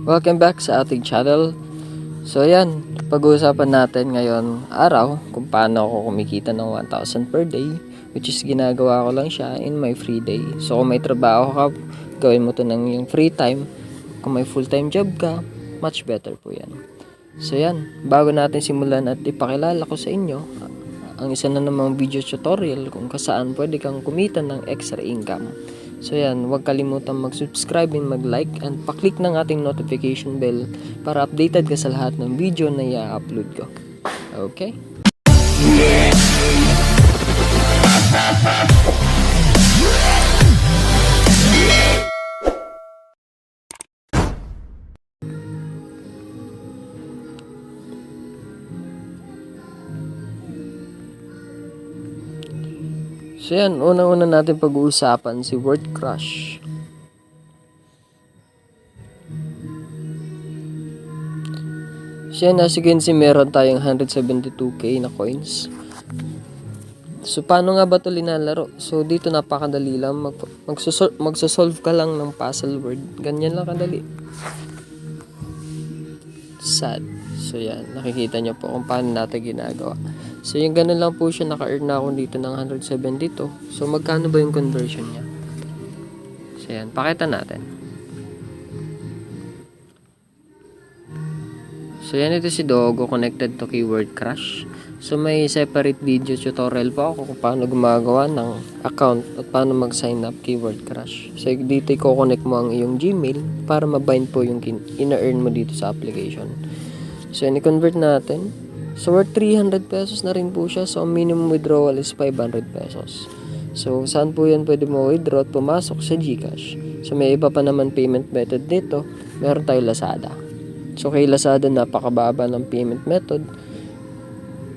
Welcome back sa ating channel. So yan, pag-uusapan natin ngayon araw kung paano ako kumikita ng 1,000 per day, which is ginagawa ko lang siya in my free day. So kung may trabaho ka, gawin mo to ng yung free time. Kung may full-time job ka, much better po yan. So yan, bago natin simulan at ipakilala ko sa inyo ang isa na namang video tutorial kung saan pwede kang kumita ng extra income. So yan, huwag kalimutan mag-subscribe and mag-like and pa-click ng ating notification bell para updated ka sa lahat ng video na i-upload ko. Okay? So yan, unang-una natin pag-uusapan si Word Crush. So yan, as you can see, meron tayong 172k na coins. So paano nga ba ito linalaro? So dito napakadali lang, magsosolve ka lang ng puzzle word. Ganyan lang kadali. Sad. So yan, nakikita nyo po kung paano natin ginagawa. So yung ganun lang po siya, naka-earn na ako dito ng 172. So magkano ba yung conversion niya? So yan, pakita natin. So yan, ito si Dogo connected to Keyword Crush. So may separate video tutorial po ako kung paano gumagawa ng account at paano mag-sign up Keyword Crush. So dito i-connect mo ang iyong Gmail para mabind po yung ina-earn mo dito sa application. So yan, i-convert natin. So worth 300 pesos na rin po siya. So ang minimum withdrawal is 500 pesos. So saan po yan pwede mo withdraw at pumasok? Sa GCash. So may iba pa naman payment method dito. Meron tayo Lazada. So kay Lazada napakababa ng payment method.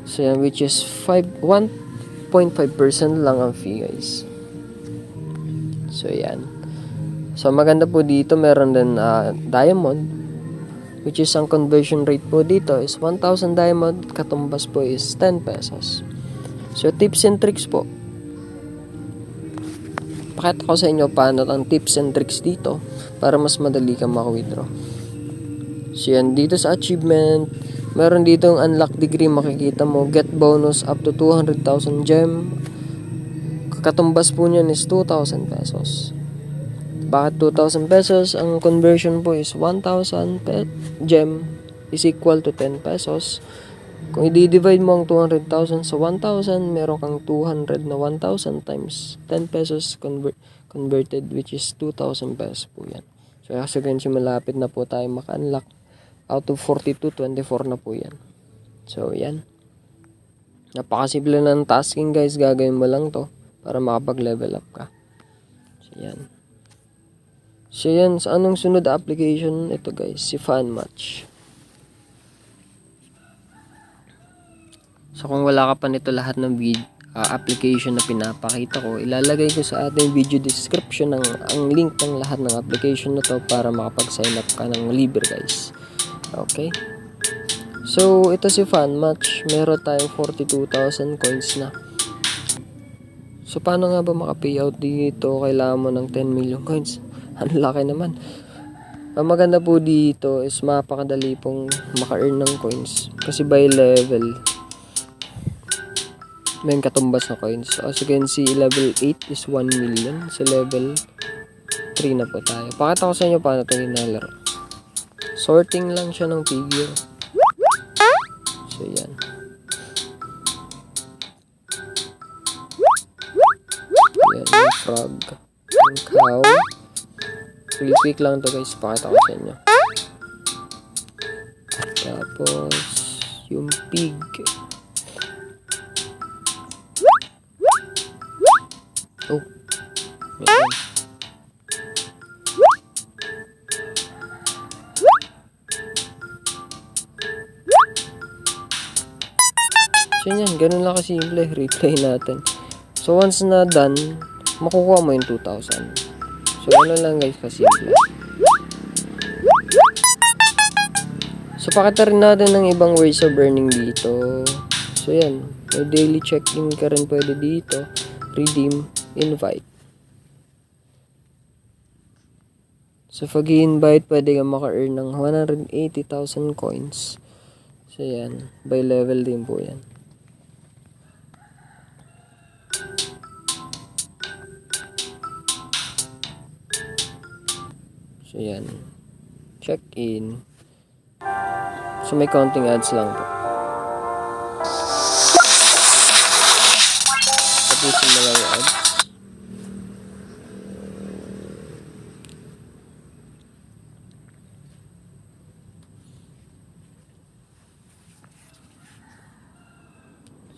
So yan, which is 1.5% lang ang fee, guys. So yan. So maganda po dito, meron din diamond, which is ang conversion rate po dito is 1,000 diamond, katumbas po is 10 pesos. So tips and tricks po. Pakita ko sa inyo paano ang tips and tricks dito para mas madali kang maka-withdraw. So yan, dito sa achievement, meron dito ang unlock degree, makikita mo, get bonus up to 200,000 gem. Katumbas po niyan is 2,000 pesos. Bakit 2,000 pesos? Ang conversion po is 1,000 gem is equal to 10 pesos. Kung i-divide mo ang 200,000 sa 1,000, meron kang 200 na 1,000 times 10 pesos converted, which is 2,000 pesos po yan. So as you can see, malapit na po tayo maka-unlock. Out of 42, 24 na po yan. So yan. Napakasimple na ng tasking, guys. Gagawin mo lang to para makapag-level up ka. So yan. So yan, sa anong sunod application? Ito, guys, si FunMatch. So kung wala ka pa nito lahat ng application na pinapakita ko, ilalagay ko sa ating video description ang link ng lahat ng application na to para makapag-sign up ka ng libre, guys. Okay. So ito si FunMatch, meron tayong 42,000 coins na. So paano nga ba maka-payout dito? Kailangan mo ng 10 million coins. Ang laki naman. Ang maganda po dito is mapakadali pong maka-earn ng coins. Kasi by level, may katumbas na coins. So as you can see, level 8 is 1 million. So level 3 na po tayo. Pakita ko sa inyo paano ito hinalaro. Sorting lang siya ng figure. So yan. Yan, yung frog, yung cow. Real quick lang to, guys, pakita ko sa inyo. Tapos yung pig. Oh, meron. So yan, ganun lang kasimple. Replay natin. So once na done, makukuha mo yung 2,000. So ganun lang, guys, kasimple. So pakita rin natin ng ibang ways of earning dito. So yan, may daily check-in ka rin pwede dito. Redeem, invite. So, pag i-invite, pwede kang maka-earn ng 180,000 coins. So, yan. By level din po yan. So, yan. Check in. So, may counting ads lang po. Tapusin mo lang yung ads.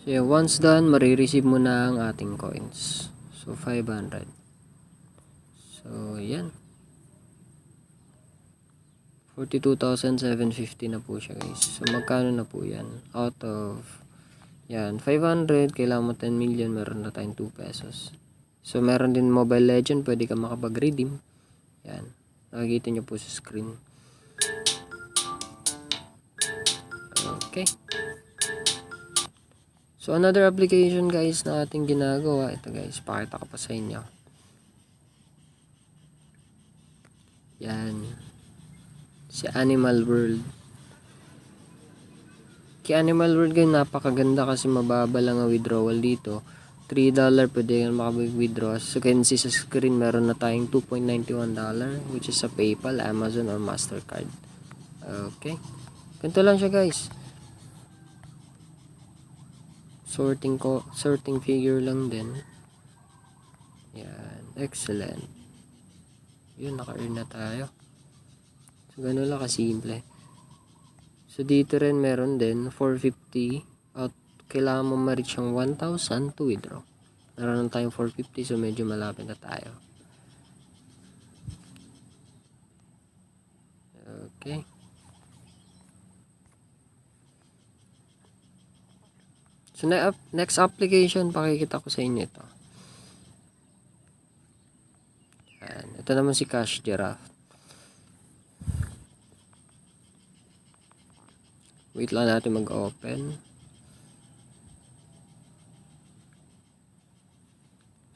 So, yeah, once done, marireceive mo na ang ating coins. So, 500. So, yan. 42,750 na po siya, guys. So, magkano na po yan? Out of, yan, 500, kailangan mo 10 million, meron na tayong 2 pesos. So, meron din Mobile Legend, pwede ka makapag-redeem. Yan. Nakikita nyo po sa screen. Okay. So, another application, guys, na ating ginagawa. Ito, guys, pakita ko pa sa inyo. Yan. Si Animal World. Kay Animal World, guys, napakaganda kasi mababa lang ang withdrawal dito. $3 pwede kang makapag-withdraw. So, can see sa screen, meron na tayong $2.91, which is sa PayPal, Amazon, or Mastercard. Okay. Ganito lang siya, guys. Sorting figure lang din. Yan. Excellent. Yun, naka-earn na tayo. So, ganun lang kasimple. So, dito rin meron din 450 at kailangan mo ma-reach ang 1,000 to withdraw. Meron tayong 450, so medyo malapit na tayo. Okay. So, next application, pakikita ko sa inyo ito. Yan. Ito naman si Cash Giraffe. Wait lang natin mag-open.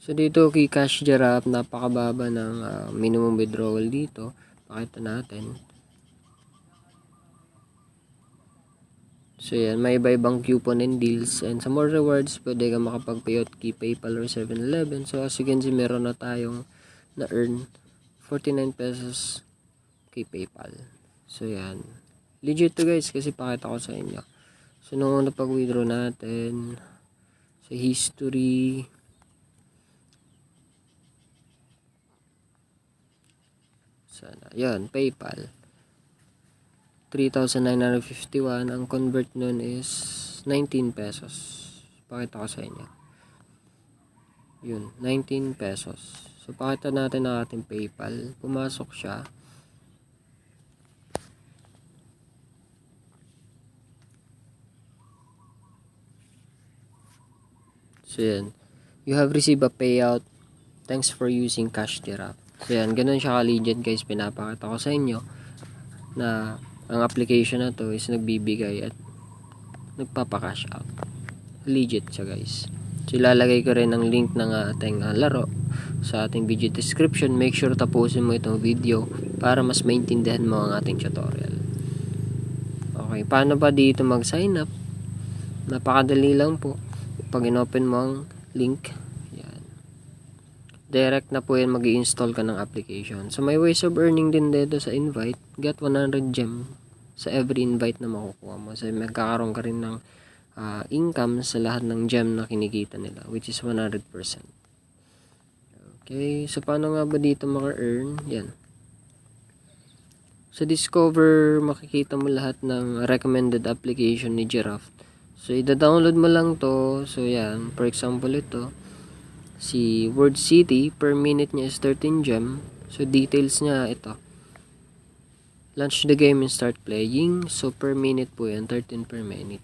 So, dito kay Cash Giraffe, napakababa ng minimum withdrawal dito. Pakita natin. So, yan. May iba-ibang coupon and deals. And sa more rewards, pwede ka makapag-payout kay PayPal or 7-Eleven. So, as you can see, meron na tayong na-earn 49 pesos kay PayPal. So, yan. Legit to, guys, kasi pakita ko sa inyo. So, nung una pag-withdraw natin, sa history, sana, yan, PayPal. 3,951. Ang convert nun is 19 pesos. Pakita ko sa inyo. Yun, 19 pesos. So, pakita natin ang ating PayPal. Pumasok siya. So, yan. You have received a payout. Thanks for using Cash Giraffe. So, yan. Ganun siya ka-legit, guys. Pinapakita ko sa inyo na ang application na to is nagbibigay at nagpapa-cash out. Legit siya, guys. So, ilalagay ko rin ang link ng ating laro sa ating video description. Make sure tapusin mo itong video para mas maintindihan mo ang ating tutorial. Okay, paano ba dito mag-sign up? Napakadali lang po. Pag in-open mo ang link, yan. Direct na po yan, mag-i-install ka ng application. So, may ways of earning din dito sa invite. Get 100 gem sa every invite na makukuha mo. So, magkakaroon ka rin ng income sa lahat ng gem na kinikita nila, which is 100%. Okay, so paano nga ba dito maka-earn? Yan. Sa Discover, makikita mo lahat ng recommended application ni Giraffe. So, ida-download mo lang to. So, yan. For example, ito. Si Word City, per minute niya is 13 gem. So, details niya, ito. Launch the game and start playing. So, per minute po yan. 13 per minute.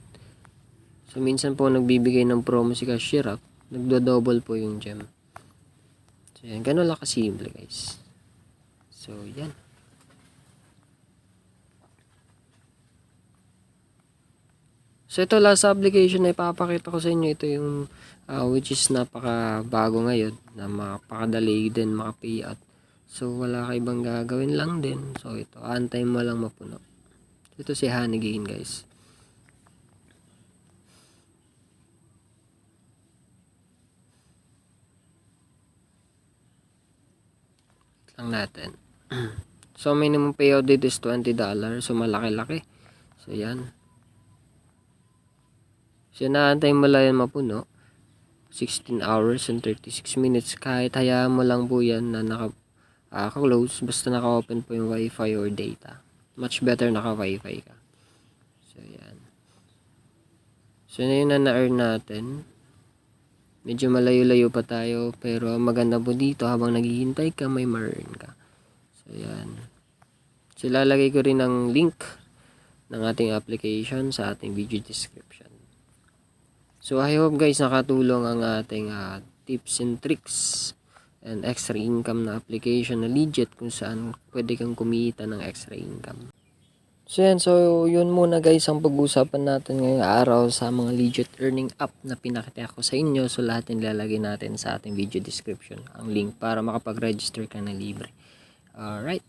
So, minsan po nagbibigay ng promo si Cash Giraffe. Nagdo-double po yung gem. So, yan. Ganun lang kasimple, guys. So, yan. So, ito last application na ipapakita ko sa inyo. Ito yung which is napaka bago ngayon na mapakadali din maka-payout. So, wala ka ibang gagawin lang din. So, ito, antay mo lang mapuno. Ito si Honeygain, guys. Lang natin. So, minimum payout dito is $20. So, malaki-laki. So, yan. So, naantay mo lang yan mapuno. 16 hours and 36 minutes. Kahit hayaan mo lang po yan na naka-close. Basta naka-open po yung wifi or data. Much better naka-wifi ka. So, yan. So, yun na na-earn natin. Medyo malayo-layo pa tayo. Pero maganda po dito, habang naghihintay ka, may ma-earn ka. So, yan. So, lalagay ko rin ang link ng ating application sa ating video description. So, I hope guys nakatulong ang ating tips and tricks and extra income na application na legit kung saan pwede kang kumita ng extra income. So, yan. So, yun muna guys ang pag-uusapan natin ngayong araw sa mga legit earning app na pinakita ko sa inyo. So, lahat nilalagay natin sa ating video description ang link para makapag-register ka na libre. Alright.